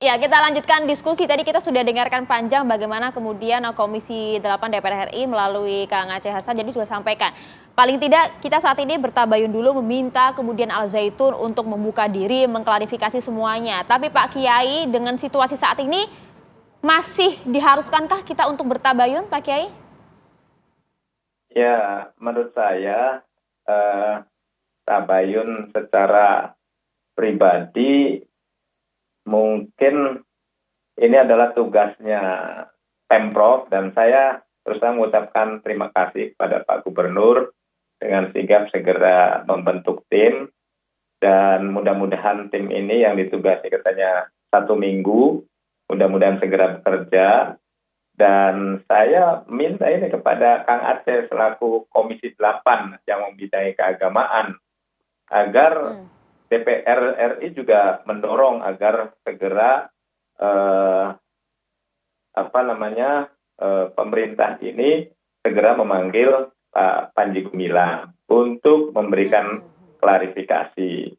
Ya, kita lanjutkan diskusi. Tadi kita sudah dengarkan panjang bagaimana kemudian Komisi 8 DPR RI melalui Kang Aceh Hasan jadi juga sampaikan. Paling tidak kita saat ini bertabayun dulu meminta kemudian Al Zaitun untuk membuka diri, mengklarifikasi semuanya. Tapi Pak Kiai, dengan situasi saat ini masih diharuskankah kita untuk bertabayun, Pak Kiai? Ya, menurut saya tabayun secara pribadi mungkin ini adalah tugasnya Pemprov, dan saya terus mengucapkan terima kasih kepada Pak Gubernur dengan sigap segera membentuk tim, dan mudah-mudahan tim ini yang ditugasi katanya 1 minggu, mudah-mudahan segera bekerja. Dan saya minta ini kepada Kang Aceh selaku Komisi 8 yang membidangi keagamaan, agar DPR RI juga mendorong agar segera pemerintah ini segera memanggil Pak Panji Gumilang untuk memberikan klarifikasi.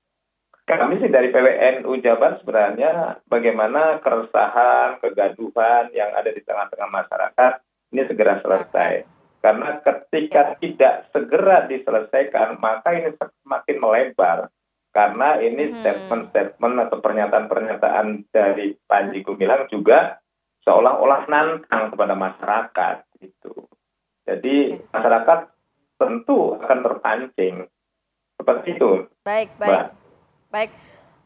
Kami sih dari PWNU Jabar sebenarnya bagaimana keresahan, kegaduhan yang ada di tengah-tengah masyarakat ini segera selesai. Karena ketika tidak segera diselesaikan, maka ini semakin melebar. Karena ini statement-statement atau pernyataan-pernyataan dari Panji Gumilang juga seolah-olah nantang kepada masyarakat gitu. Jadi masyarakat tentu akan terpancing seperti itu. Baik.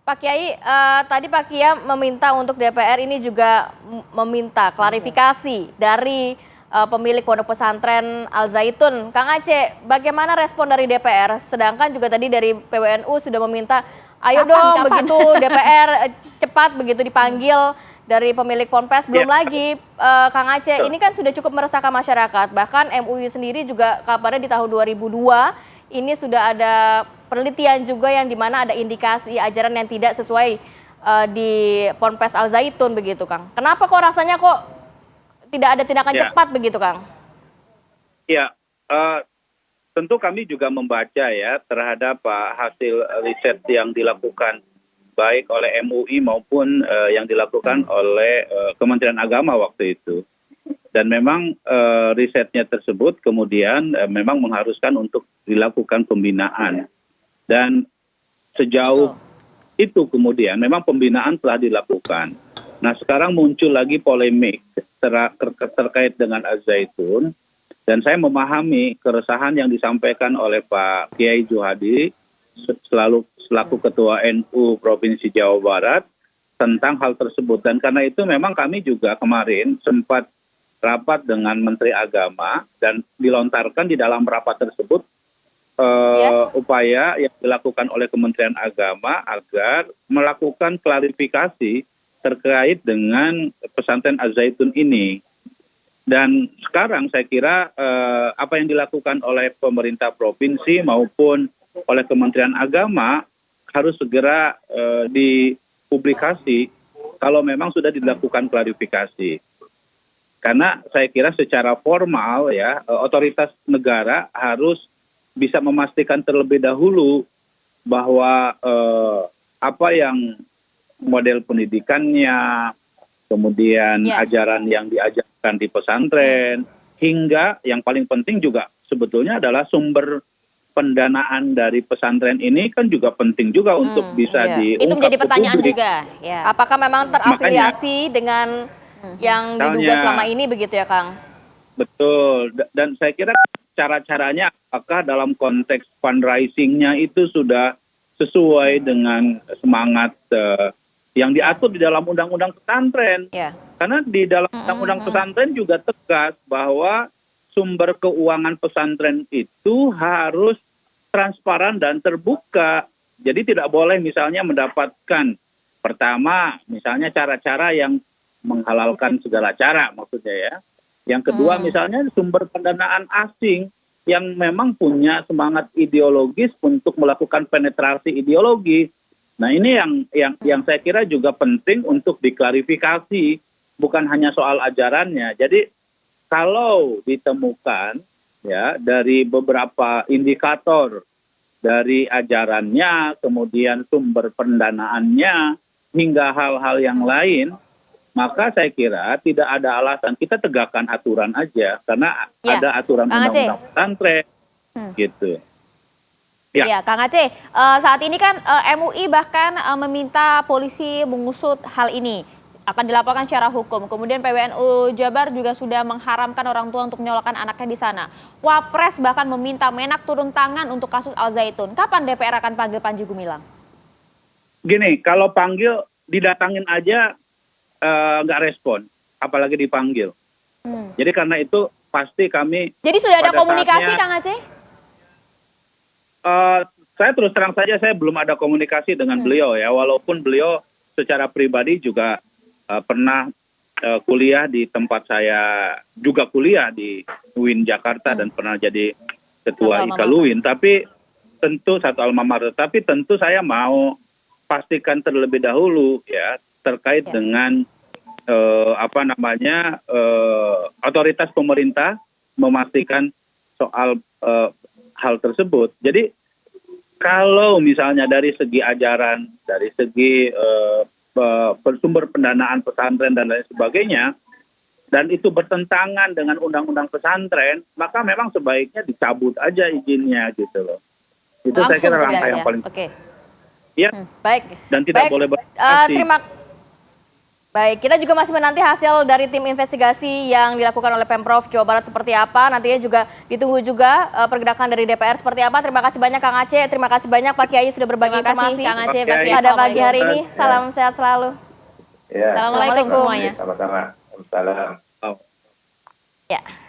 Pak Kiai, tadi Pak Kiai meminta untuk DPR ini juga meminta klarifikasi dari pemilik pondok pesantren Al Zaitun. Kang Aceh, bagaimana respon dari DPR? Sedangkan juga tadi dari PWNU sudah meminta, ayo dong begitu DPR cepat begitu dipanggil dari pemilik ponpes. Belum lagi Kang Aceh, ini kan sudah cukup meresahkan masyarakat. Bahkan MUI sendiri juga kabarnya di tahun 2002 ini sudah ada penelitian juga yang dimana ada indikasi ajaran yang tidak sesuai di ponpes Al Zaitun begitu, Kang. Kenapa kok rasanya kok tidak ada tindakan cepat begitu, Kang? Ya, tentu kami juga membaca ya terhadap hasil riset yang dilakukan baik oleh MUI maupun yang dilakukan oleh Kementerian Agama waktu itu. Dan memang risetnya tersebut kemudian memang mengharuskan untuk dilakukan pembinaan. Dan sejauh itu kemudian memang pembinaan telah dilakukan. Nah sekarang muncul lagi polemik terkait dengan Al Zaitun, dan saya memahami keresahan yang disampaikan oleh Pak Kiai Juhadi selaku Ketua NU Provinsi Jawa Barat tentang hal tersebut. Dan karena itu memang kami juga kemarin sempat rapat dengan Menteri Agama, dan dilontarkan di dalam rapat tersebut upaya yang dilakukan oleh Kementerian Agama agar melakukan klarifikasi terkait dengan pesantren Al Zaitun ini. Dan sekarang saya kira apa yang dilakukan oleh pemerintah provinsi maupun oleh Kementerian Agama harus segera dipublikasi kalau memang sudah dilakukan klarifikasi. Karena saya kira secara formal ya otoritas negara harus bisa memastikan terlebih dahulu bahwa apa yang model pendidikannya, kemudian ajaran yang diajarkan di pesantren, hingga yang paling penting juga sebetulnya adalah sumber pendanaan dari pesantren ini kan juga penting juga untuk bisa diungkap. Itu menjadi pertanyaan juga. Ya. Apakah memang terafiliasi dengan yang diduga selama ini begitu ya, Kang? Betul. Dan saya kira cara-caranya apakah dalam konteks fundraising-nya itu sudah sesuai dengan semangat yang diatur di dalam undang-undang pesantren. Karena di dalam undang-undang pesantren juga tegas bahwa sumber keuangan pesantren itu harus transparan dan terbuka. Jadi tidak boleh misalnya mendapatkan pertama misalnya cara-cara yang menghalalkan segala cara maksudnya ya. Yang kedua misalnya sumber pendanaan asing yang memang punya semangat ideologis untuk melakukan penetrasi ideologi. Nah ini yang saya kira juga penting untuk diklarifikasi, bukan hanya soal ajarannya. Jadi kalau ditemukan ya dari beberapa indikator dari ajarannya, kemudian sumber pendanaannya, hingga hal-hal yang lain, maka saya kira tidak ada alasan, kita tegakkan aturan aja, karena Ya, ada aturan Kang Aceh. undang-undang pesantren, gitu. Ya. Iya, Kang Aceh, saat ini kan MUI bahkan meminta polisi mengusut hal ini, akan dilaporkan secara hukum. Kemudian PWNU Jabar juga sudah mengharamkan orang tua untuk menyekolahkan anaknya di sana. Wapres bahkan meminta Menak turun tangan untuk kasus Al Zaitun. Kapan DPR akan panggil Panji Gumilang? Gini, kalau panggil, didatangin aja nggak respon, apalagi dipanggil. Jadi karena itu pasti kami... Jadi sudah ada pada komunikasi, saatnya- Kang Aceh? Saya terus terang saja, saya belum ada komunikasi dengan beliau ya, walaupun beliau secara pribadi juga pernah kuliah di tempat saya, juga kuliah di UIN Jakarta dan pernah jadi ketua Satu alma IKAL UIN, tapi tentu satu alma mater, tapi tentu saya mau pastikan terlebih dahulu ya terkait dengan otoritas pemerintah memastikan soal hal tersebut. Jadi kalau misalnya dari segi ajaran, dari segi sumber pendanaan pesantren dan lain sebagainya, dan itu bertentangan dengan undang-undang pesantren, maka memang sebaiknya dicabut aja izinnya gitu loh. Itu saya kira langkah yang paling Oke. ya, Baik. dan tidak Baik, boleh beroperasi. Baik, kita juga masih menanti hasil dari tim investigasi yang dilakukan oleh Pemprov Jawa Barat seperti apa. Nantinya juga ditunggu juga pergerakan dari DPR seperti apa. Terima kasih banyak Kang Aceh, terima kasih banyak Pak Kiai sudah berbagi Terima kasih, informasi Kang Aceh, Pak Kiai. pada pagi hari ini. Ya. Salam sehat selalu. Ya. Assalamualaikum semuanya. Sama-sama. Salam. Oh. Ya.